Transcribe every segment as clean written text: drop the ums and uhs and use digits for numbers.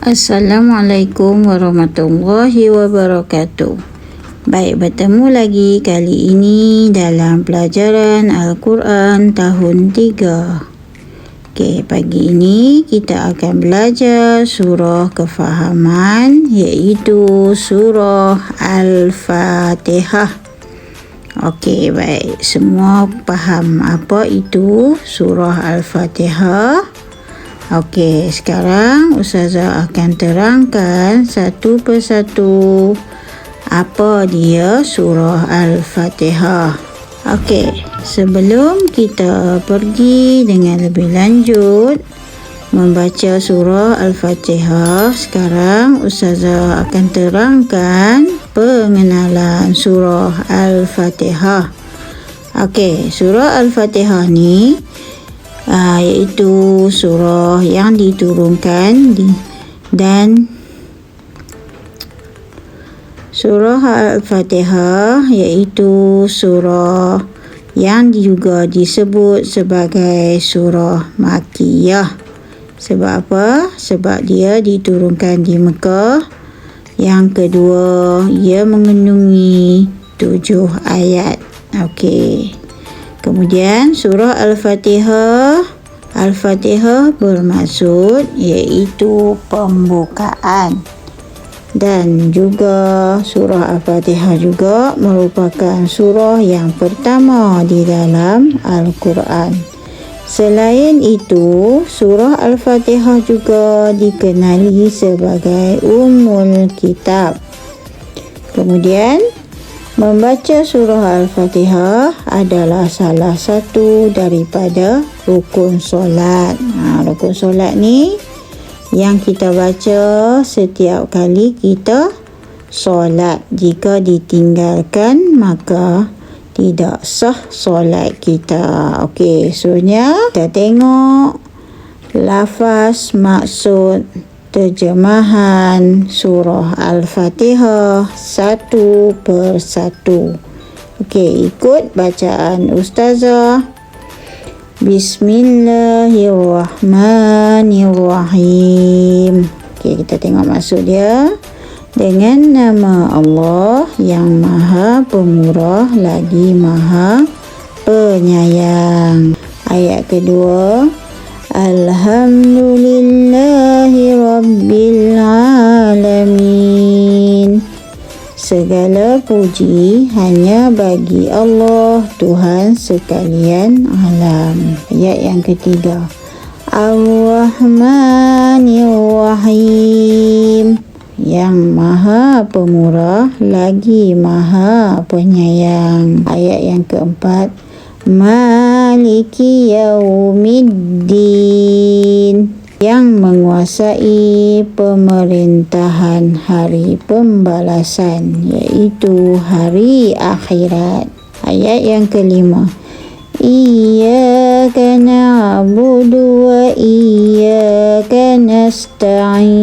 Assalamualaikum warahmatullahi wabarakatuh. Baik, bertemu lagi kali ini dalam pelajaran Al-Quran tahun 3. Okey, pagi ini kita akan belajar surah kefahaman, iaitu surah Al-Fatihah. Okey, baik. Semua faham apa itu surah Al-Fatihah? Okey, sekarang Ustazah akan terangkan satu persatu apa dia surah Al-Fatihah. Okey, sebelum kita pergi dengan lebih lanjut membaca surah Al-Fatihah, sekarang Ustazah akan terangkan pengenalan surah Al-Fatihah. Okey, surah Al-Fatihah ni iaitu surah yang diturunkan dan surah Al-Fatihah iaitu surah yang juga disebut sebagai surah Makkiyah. Sebab apa? Sebab dia diturunkan di Mekah. Yang kedua, ia mengandungi 7 ayat. Okey. Kemudian surah Al-Fatihah bermaksud iaitu pembukaan, dan juga surah Al-Fatihah juga merupakan surah yang pertama di dalam Al-Quran. Selain itu, surah Al-Fatihah juga dikenali sebagai Ummul Kitab. Kemudian membaca surah Al-Fatihah adalah salah satu daripada rukun solat. Rukun solat ni yang kita baca setiap kali kita solat. Jika ditinggalkan, maka tidak sah solat kita. Okey, seterusnya kita tengok lafaz, maksud, terjemahan surah Al-Fatihah satu persatu. Okey, ikut bacaan Ustazah. Bismillahirrahmanirrahim. Okey, kita tengok maksud dia. Dengan nama Allah yang Maha Pemurah lagi Maha Penyayang. Ayat kedua, Alhamdulillahi Rabbil Alamin. Segala puji hanya bagi Allah, Tuhan sekalian alam. Ayat yang ketiga, Ar-Rahmanir-Rahim. Yang Maha Pemurah lagi Maha Penyayang. Ayat yang keempat, Maliki Yaumiddin. Yang menguasai pemerintahan hari pembalasan, iaitu hari akhirat. Ayat yang kelima, Iyyaka na'budu wa iyyaka nasta'in.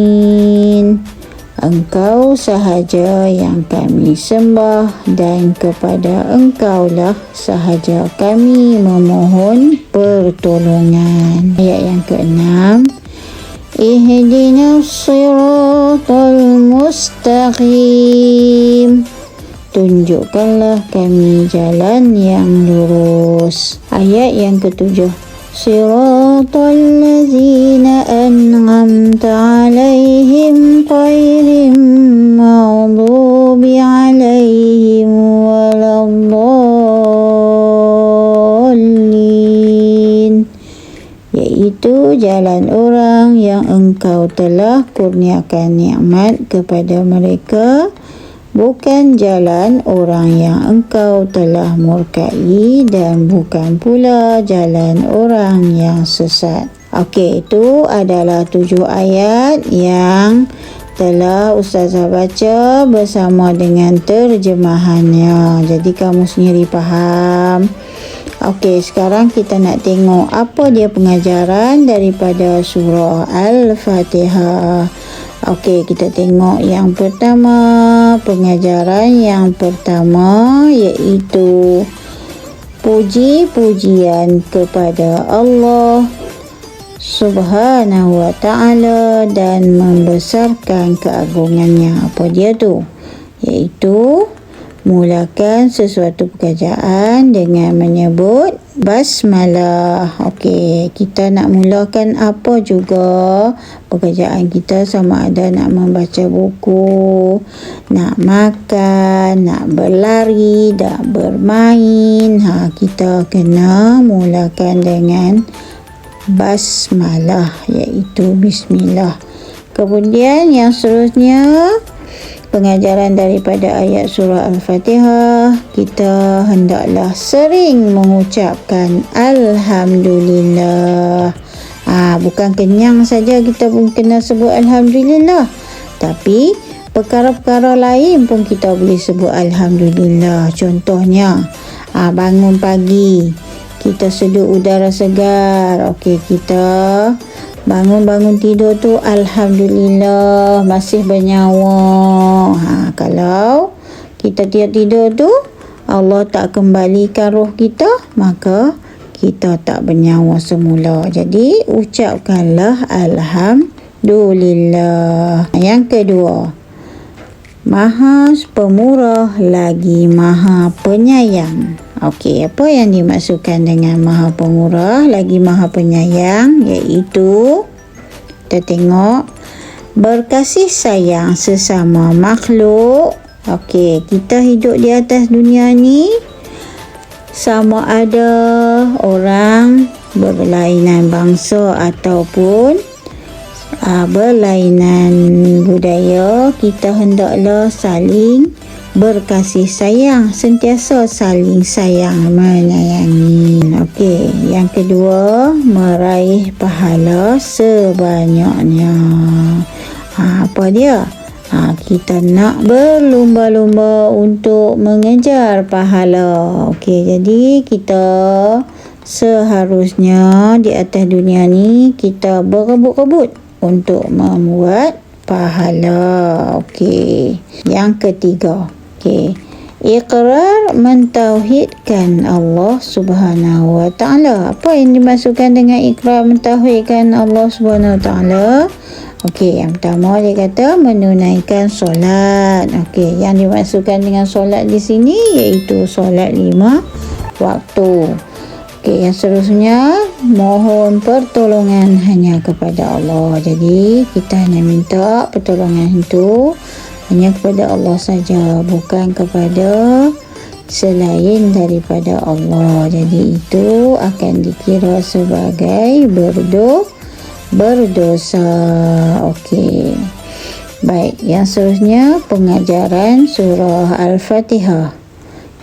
Engkau sahaja yang kami sembah dan kepada Engkaulah sahaja kami memohon pertolongan. Ayat yang keenam, Ihdinas siratal mustaqim. Tunjukkanlah kami jalan yang lurus. Ayat yang ketujuh, Siratal ladzina an'amta alaihim ghairil maghdubi alaihim waladdallin. Iaitu jalan orang yang Engkau telah kurniakan nikmat kepada mereka, bukan jalan orang yang Engkau telah murkai, dan bukan pula jalan orang yang sesat. Okey, itu adalah 7 ayat yang telah Ustazah baca bersama dengan terjemahannya. Jadi kamu sendiri faham. Okey, sekarang kita nak tengok apa dia pengajaran daripada surah Al-Fatihah. Okey, kita tengok yang pertama. Pengajaran yang pertama iaitu puji-pujian kepada Allah Subhanahu wa ta'ala dan membesarkan keagungannya. Apa dia tu? Iaitu mulakan sesuatu pekerjaan dengan menyebut basmalah. Okey, kita nak mulakan apa juga pekerjaan kita, sama ada nak membaca buku, nak makan, nak berlari, nak bermain. Kita kena mulakan dengan basmalah, iaitu bismillah. Kemudian yang seterusnya, pengajaran daripada ayat surah Al-Fatihah, kita hendaklah sering mengucapkan Alhamdulillah. Bukan kenyang saja kita pun kena sebut Alhamdulillah, tapi perkara-perkara lain pun kita boleh sebut Alhamdulillah. Contohnya, bangun pagi, kita seduh udara segar. Okey, kita bangun tidur tu Alhamdulillah masih bernyawa. Kalau kita tidur tu Allah tak kembalikan roh kita, maka kita tak bernyawa semula. Jadi ucapkanlah Alhamdulillah. Yang kedua, Maha Pemurah lagi Maha Penyayang. Okey, apa yang dimaksudkan dengan Maha Pemurah lagi Maha Penyayang? Iaitu, kita tengok, berkasih sayang sesama makhluk. Okey, kita hidup di atas dunia ni, sama ada orang berlainan bangsa ataupun berlainan budaya, kita hendaklah saling berkasih sayang, sentiasa saling sayang menyayangi. Okey, yang kedua, meraih pahala sebanyaknya. Apa dia? Kita nak berlumba-lumba untuk mengejar pahala. Okey, jadi kita seharusnya di atas dunia ni kita berebut-rebut untuk membuat pahala. Okey, yang ketiga, iqrar mentauhidkan Allah Subhanahu wa ta'ala. Apa yang dimaksudkan dengan iqrar mentauhidkan Allah Subhanahu wa ta'ala? Okey, yang pertama dia kata menunaikan solat. Okey, yang dimaksudkan dengan solat di sini iaitu solat 5 waktu. Okey, yang seterusnya, mohon pertolongan hanya kepada Allah. Jadi kita hanya minta pertolongan itu hanya kepada Allah saja, bukan kepada selain daripada Allah. Jadi itu akan dikira sebagai berdosa. Okey. Baik, yang seterusnya pengajaran surah Al-Fatihah.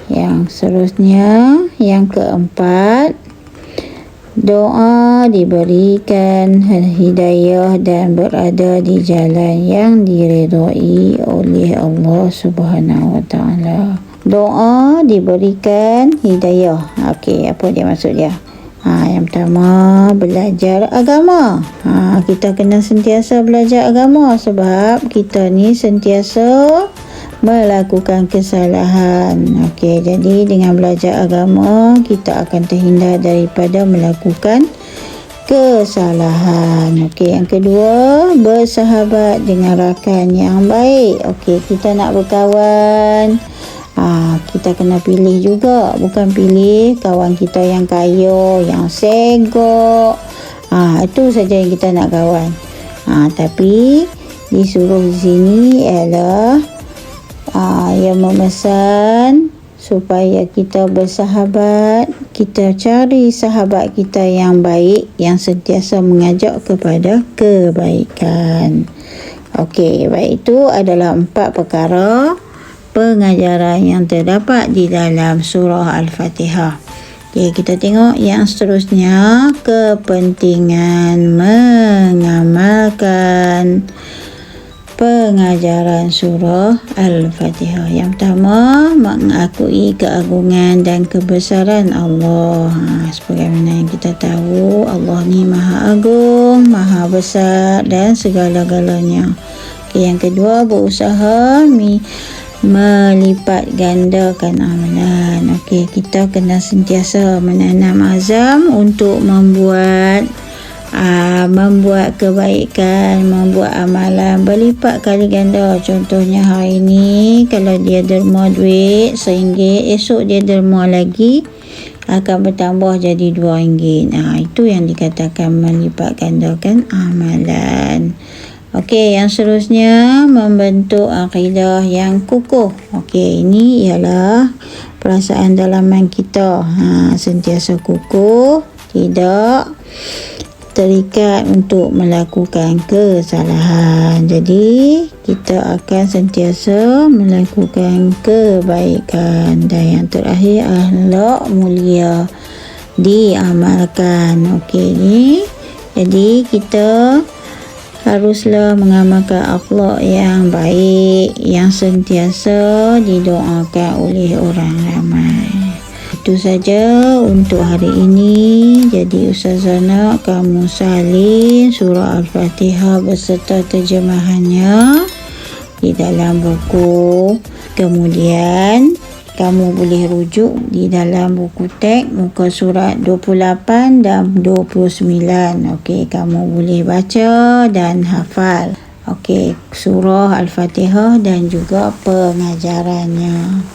Yang seterusnya, yang keempat, doa diberikan hidayah dan berada di jalan yang diredai oleh Allah Subhanahu wa ta'ala. Doa diberikan hidayah. Okey, apa dia maksud dia? Yang pertama, belajar agama. Kita kena sentiasa belajar agama sebab kita ni sentiasa melakukan kesalahan. Okey, jadi dengan belajar agama kita akan terhindar daripada melakukan kesalahan. Okey, yang kedua, bersahabat dengan rakan yang baik. Okey, kita nak berkawan, kita kena pilih juga, bukan pilih kawan kita yang kaya, yang segok. Itu saja yang kita nak kawan. Tapi disuruh di sini ialah yang memesan supaya kita bersahabat, kita cari sahabat kita yang baik, yang sentiasa mengajak kepada kebaikan. Okey, baik, itu adalah 4 perkara pengajaran yang terdapat di dalam surah Al-Fatihah. Okey, kita tengok yang seterusnya, kepentingan mengamalkan pengajaran surah Al-Fatihah. Yang pertama, mengakui keagungan dan kebesaran Allah. Sebagaimana yang kita tahu, Allah ni Maha Agung, Maha Besar dan segala-galanya. Yang kedua, berusaha melipat gandakan amalan. Kita kena sentiasa menanam azam untuk membuat membuat kebaikan, membuat amalan berlipat kali ganda. Contohnya hari ini kalau dia derma duit RM1, esok dia derma lagi akan bertambah jadi RM2. Itu yang dikatakan melipat gandakan amalan. Okey, yang seterusnya membentuk akidah yang kukuh. Okey, ini ialah perasaan dalaman kita. Sentiasa kukuh, tidak terikat untuk melakukan kesalahan. Jadi kita akan sentiasa melakukan kebaikan. Dan yang terakhir, akhlak mulia diamalkan. Okey ni. Jadi kita haruslah mengamalkan akhlak yang baik yang sentiasa didoakan oleh orang ramai. Itu saja untuk hari ini. Jadi Ustazah nak kamu salin surah Al-Fatihah beserta terjemahannya di dalam buku. Kemudian kamu boleh rujuk di dalam buku teks muka surat 28 dan 29. Okey, kamu boleh baca dan hafal. Okey, surah Al-Fatihah dan juga pengajarannya.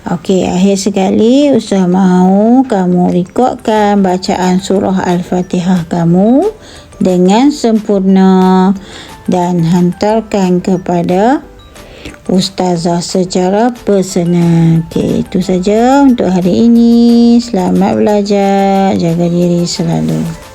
Okey, akhir sekali Ustazah mahu kamu rekodkan bacaan surah Al-Fatihah kamu dengan sempurna dan hantarkan kepada Ustazah secara personal. Okey, itu saja untuk hari ini. Selamat belajar, jaga diri selalu.